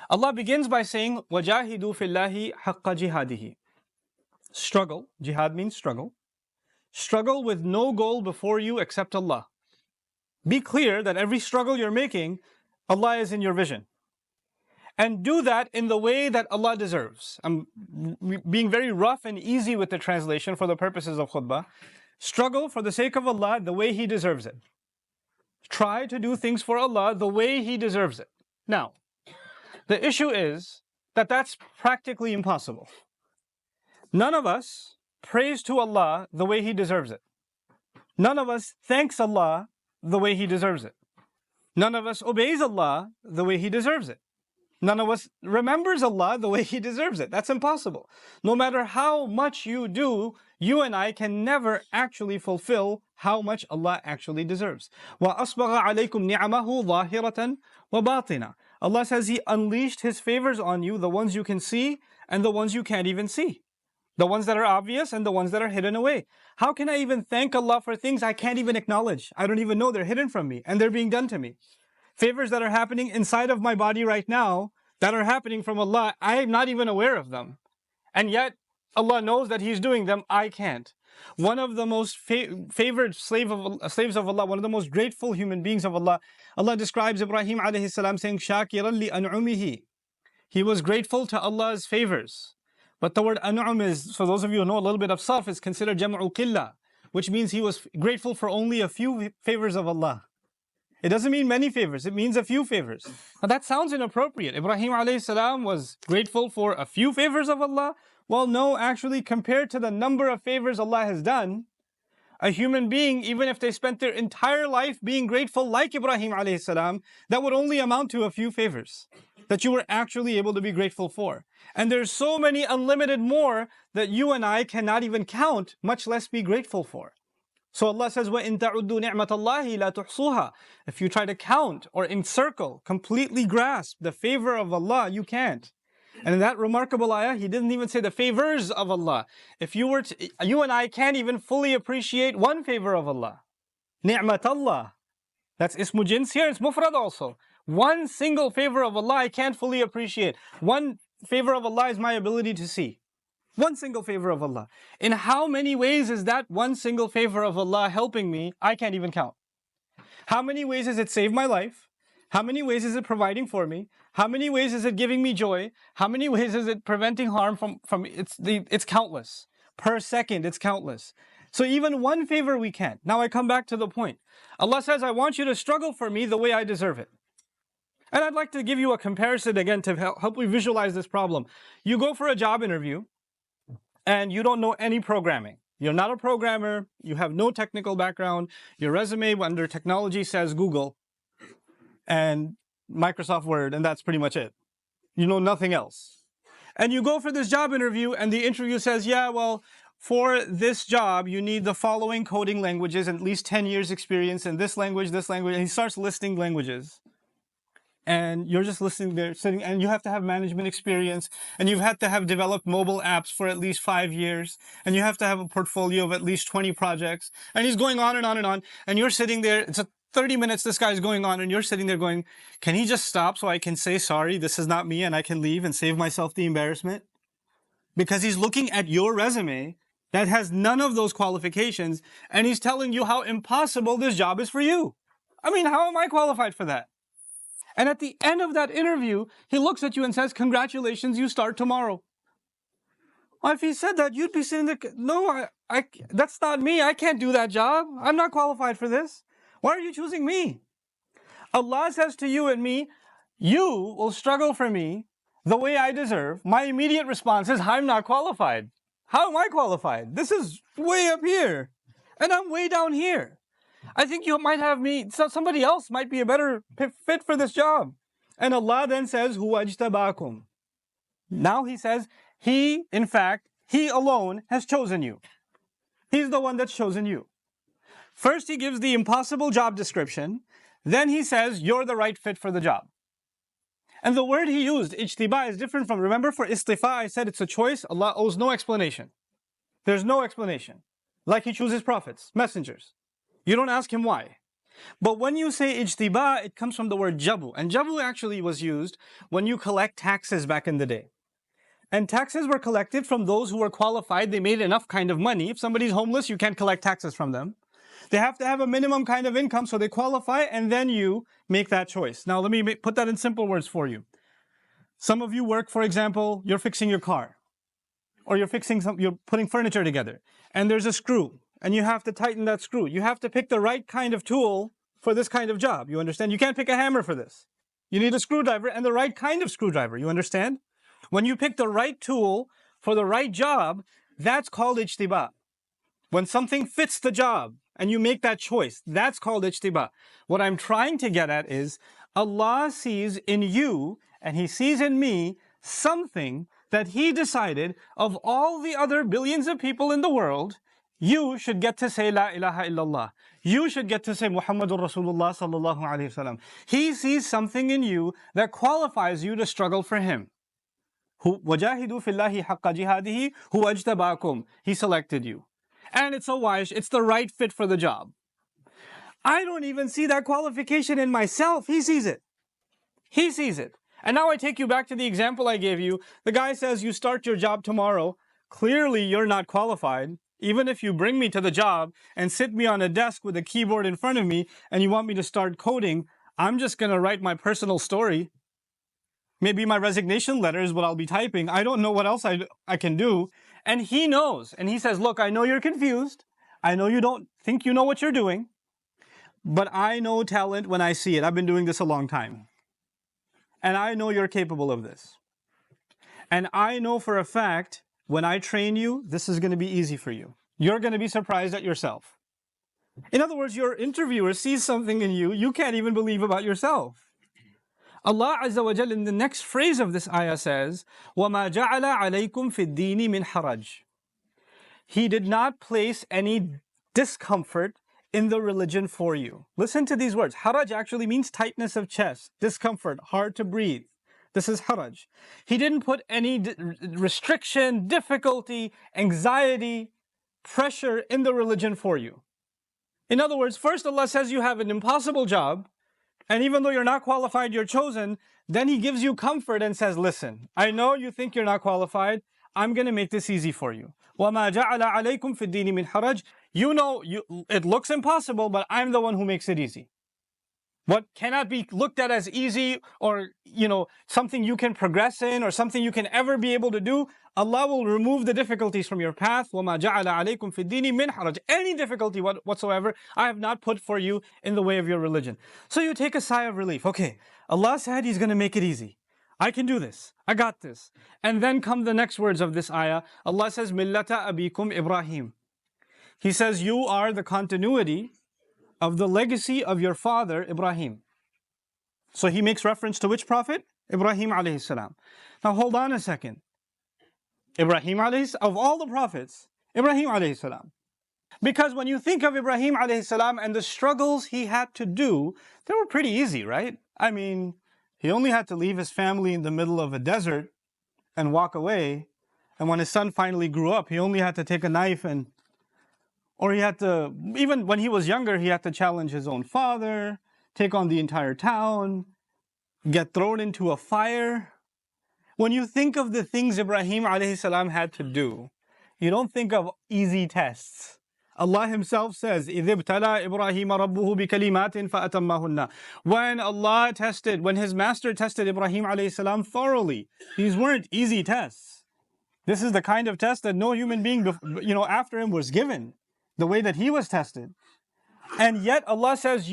Allah begins by saying, وَجَاهِدُوا فِي اللَّهِ حَقَّ جِهَادِهِ. Struggle, jihad means struggle. Struggle with no goal before you except Allah. Be clear that every struggle you're making, Allah is in your vision. And do that in the way that Allah deserves. I'm being very rough and easy with the translation for the purposes of khutbah. Struggle for the sake of Allah the way He deserves it. Try to do things for Allah the way He deserves it. Now, the issue is that that's practically impossible. None of us prays to Allah the way He deserves it. None of us thanks Allah the way He deserves it. None of us obeys Allah the way He deserves it. None of us remembers Allah the way He deserves it. That's impossible. No matter how much you do, you and I can never actually fulfill how much Allah actually deserves. وَأَصْبَغَ عَلَيْكُمْ نِعَمَهُ ظَاهِرَةً وَبَاطِنًا. Allah says He unleashed His favors on you, the ones you can see and the ones you can't even see. The ones that are obvious and the ones that are hidden away. How can I even thank Allah for things I can't even acknowledge? I don't even know they're hidden from me and they're being done to me. Favors that are happening inside of my body right now, that are happening from Allah, I am not even aware of them. And yet, Allah knows that He's doing them, I can't. One of the most favored slaves of Allah, one of the most grateful human beings of Allah, Allah describes Ibrahim alayhi salam saying, شَاكِرًا لِأَنْعُمِهِ. He was grateful to Allah's favors. But the word an'um is, for those of you who know a little bit of sarf, is considered jam'u qillah, which means he was grateful for only a few favors of Allah. It doesn't mean many favors, it means a few favors. Now that sounds inappropriate. Ibrahim alayhi salam was grateful for a few favors of Allah? Well, no, actually, compared to the number of favors Allah has done, a human being, even if they spent their entire life being grateful like Ibrahim alayhi salam, that would only amount to a few favors that you were actually able to be grateful for. And there's so many unlimited more that you and I cannot even count, much less be grateful for. So Allah says, وَإِن تَعُدُّوا نِعْمَةَ اللَّهِ لَا تُحْصُوهَا. If you try to count or encircle, completely grasp the favor of Allah, you can't. And in that remarkable ayah, He didn't even say the favors of Allah. If you and I can't even fully appreciate one favor of Allah. نِعْمَةَ Allah. That's ismu jins here, it's mufrad also. One single favor of Allah I can't fully appreciate. One favor of Allah is my ability to see. One single favor of Allah. In how many ways is that one single favor of Allah helping me? I can't even count. How many ways has it saved my life? How many ways is it providing for me? How many ways is it giving me joy? How many ways is it preventing harm from it's countless. Per second, it's countless. So even one favor we can't. Now I come back to the point. Allah says, I want you to struggle for me the way I deserve it. And I'd like to give you a comparison again to help you visualize this problem. You go for a job interview, and you don't know any programming. You're not a programmer, you have no technical background, your resume under technology says Google and Microsoft Word, and that's pretty much it. You know nothing else. And you go for this job interview, and the interview says, yeah, well, for this job, you need the following coding languages and at least 10 years experience in this language, and he starts listing languages. And you're just listening there, sitting, and you have to have management experience, and you've had to have developed mobile apps for at least 5 years, and you have to have a portfolio of at least 20 projects, and he's going on and on and on, and you're sitting there, it's 30 minutes this guy's going on, and you're sitting there going, can he just stop so I can say, sorry, this is not me, and I can leave and save myself the embarrassment? Because he's looking at your resume that has none of those qualifications, and he's telling you how impossible this job is for you. I mean, how am I qualified for that? And at the end of that interview, he looks at you and says, congratulations, you start tomorrow. Well, if he said that, you'd be sitting there, no, that's not me. I can't do that job. I'm not qualified for this. Why are you choosing me? Allah says to you and me, you will struggle for me the way I deserve. My immediate response is, I'm not qualified. How am I qualified? This is way up here, and I'm way down here. I think you might have me, somebody else might be a better fit for this job. And Allah then says, Huwa ajtabakum. Now He says, He, in fact, He alone has chosen you. He's the one that's chosen you. First He gives the impossible job description, then He says, you're the right fit for the job. And the word He used, ijtiba, is different from, remember for istifa I said it's a choice, Allah owes no explanation. There's no explanation. Like He chooses prophets, messengers. You don't ask Him why. But when you say ijtiba, it comes from the word jabu. And jabu actually was used when you collect taxes back in the day. And taxes were collected from those who were qualified. They made enough kind of money. If somebody's homeless, you can't collect taxes from them. They have to have a minimum kind of income, so they qualify, and then you make that choice. Now, let me put that in simple words for you. Some of you work, for example, you're fixing your car, or you're putting furniture together, and there's a screw, and you have to tighten that screw. You have to pick the right kind of tool for this kind of job. You understand? You can't pick a hammer for this. You need a screwdriver and the right kind of screwdriver. You understand? When you pick the right tool for the right job, that's called ijtiba. When something fits the job and you make that choice, that's called ijtiba. What I'm trying to get at is Allah sees in you and He sees in me something that He decided of all the other billions of people in the world, you should get to say La ilaha illallah. You should get to say Muhammadur Rasulullah sallallahu alayhi wasallam. He sees something in you that qualifies you to struggle for Him. وَجَاهِدُوا فِي اللَّهِ حَقَّ جِهَادِهِ هُوَ اجْتَبَاكُمْ. He selected you. And it's the right fit for the job. I don't even see that qualification in myself. He sees it. He sees it. And now I take you back to the example I gave you. The guy says, you start your job tomorrow. Clearly you're not qualified. Even if you bring me to the job and sit me on a desk with a keyboard in front of me and you want me to start coding, I'm just going to write my personal story. Maybe my resignation letter is what I'll be typing. I don't know what else I can do. And he knows. And he says, look, I know you're confused. I know you don't think you know what you're doing. But I know talent when I see it. I've been doing this a long time. And I know you're capable of this. And I know for a fact, when I train you, this is going to be easy for you. You're going to be surprised at yourself. In other words, your interviewer sees something in you you can't even believe about yourself. Allah Azza wa Jal in the next phrase of this ayah says, وَمَا جَعَلَ عَلَيْكُمْ فِي الدِّينِ مِنْ حَرَجٍ. He did not place any discomfort in the religion for you. Listen to these words. Haraj actually means tightness of chest, discomfort, hard to breathe. This is haraj. He didn't put any restriction, difficulty, anxiety, pressure in the religion for you. In other words, first Allah says you have an impossible job, and even though you're not qualified, you're chosen. Then He gives you comfort and says, listen, I know you think you're not qualified. I'm going to make this easy for you. وَمَا جَعَلَ عَلَيْكُمْ فِي الدِّينِ مِنْ حَرَجٍ. You know, it looks impossible, but I'm the one who makes it easy. What cannot be looked at as easy or, something you can progress in or something you can ever be able to do, Allah will remove the difficulties from your path. وَمَا جَعَلَ عَلَيْكُمْ فِي الدِّينِ مِنْ حَرَجٍ. Any difficulty whatsoever, I have not put for you in the way of your religion. So you take a sigh of relief. Okay, Allah said He's going to make it easy. I can do this. I got this. And then come the next words of this ayah. Allah says, مِلَّةَ أَبِيكُمْ Ibrahim. He says, you are the continuity of the legacy of your father, Ibrahim. So He makes reference to which prophet? Ibrahim alayhi salam. Now hold on a second. Ibrahim alayhi salam, of all the prophets, Ibrahim alayhi salam. Because when you think of Ibrahim alayhi salam and the struggles he had to do, they were pretty easy, right? I mean, he only had to leave his family in the middle of a desert and walk away. And when his son finally grew up, he only had to take a knife or he had to, even when he was younger, he had to challenge his own father, take on the entire town, get thrown into a fire. When you think of the things Ibrahim alayhi salam had to do, you don't think of easy tests. Allah Himself says, إِذِ ابْتَلَى إِبْرَاهِيمَ رَبُّهُ بِكَلِمَاتٍ فَأَتَمَّهُنَّ. When His master tested Ibrahim alayhi salam thoroughly, these weren't easy tests. This is the kind of test that no human being after him was given, the way that he was tested. And yet Allah says,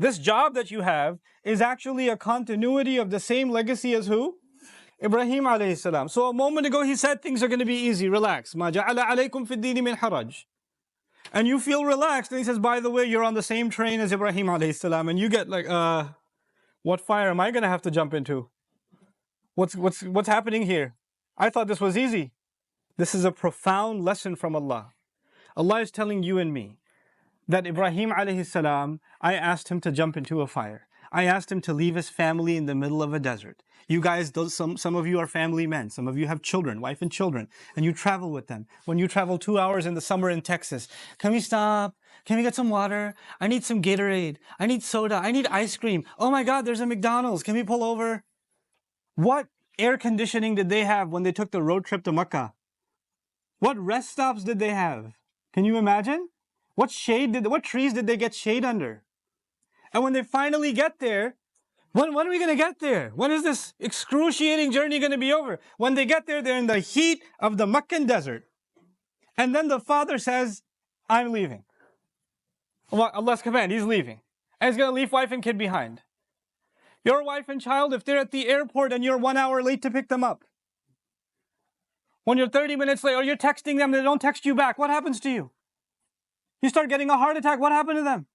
this job that you have is actually a continuity of the same legacy as who? Ibrahim alayhi salam. So a moment ago He said things are going to be easy, relax. مَا جَعَلَ عَلَيْكُمْ فِي الدِّينِ مِنْ حَرَجٍ. And you feel relaxed. And He says, by the way, you're on the same train as Ibrahim alayhi salam. And you get like, what fire am I going to have to jump into? What's happening here? I thought this was easy. This is a profound lesson from Allah. Allah is telling you and me that Ibrahim alayhi salam, I asked him to jump into a fire. I asked him to leave his family in the middle of a desert. You guys, some of you are family men. Some of you have children, wife and children, and you travel with them. When you travel 2 hours in the summer in Texas, can we stop? Can we get some water? I need some Gatorade. I need soda. I need ice cream. Oh my God, there's a McDonald's. Can we pull over? What air conditioning did they have when they took the road trip to Mecca? What rest stops did they have? Can you imagine? What trees did they get shade under? And when they finally get there, when are we going to get there? When is this excruciating journey going to be over? When they get there, they're in the heat of the Meccan desert. And then the father says, I'm leaving. Allah's command, he's leaving. And he's going to leave wife and kid behind. Your wife and child, if they're at the airport and you're 1 hour late to pick them up, when you're 30 minutes late or you're texting them, they don't text you back, what happens to you? You start getting a heart attack. What happened to them?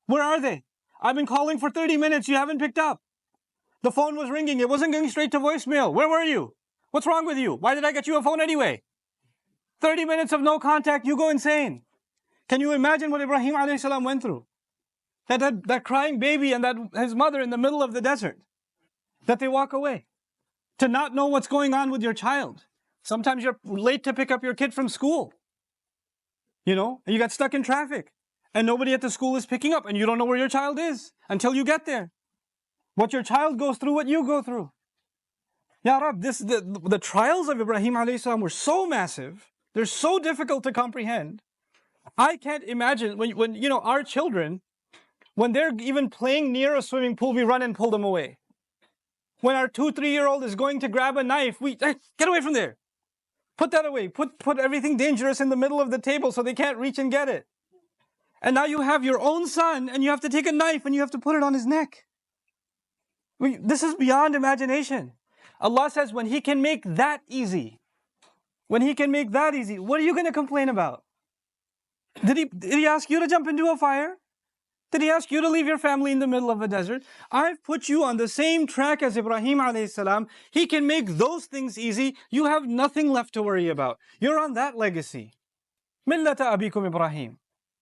Where are they? I've been calling for 30 minutes. You haven't picked up. The phone was ringing. It wasn't going straight to voicemail. Where were you? What's wrong with you? Why did I get you a phone anyway? 30 minutes of no contact, you go insane. Can you imagine what Ibrahim alayhi salam went through? That crying baby and that his mother in the middle of the desert. That they walk away. To not know what's going on with your child. Sometimes you're late to pick up your kid from school. You know, and you got stuck in traffic. And nobody at the school is picking up, and you don't know where your child is until you get there. What your child goes through, what you go through. Ya Rab, the trials of Ibrahim alayhi salam were so massive, they're so difficult to comprehend. I can't imagine when you know, our children, when they're even playing near a swimming pool, we run and pull them away. When our 2-3-year-old is going to grab a knife, hey, get away from there. Put that away. Put everything dangerous in the middle of the table so they can't reach and get it. And now you have your own son and you have to take a knife and you have to put it on his neck. This is beyond imagination. Allah says when He can make that easy, what are you going to complain about? Did he ask you to jump into a fire? Did He ask you to leave your family in the middle of a desert? I've put you on the same track as Ibrahim alayhi salam. He can make those things easy. You have nothing left to worry about. You're on that legacy. Millata abikum Ibrahim.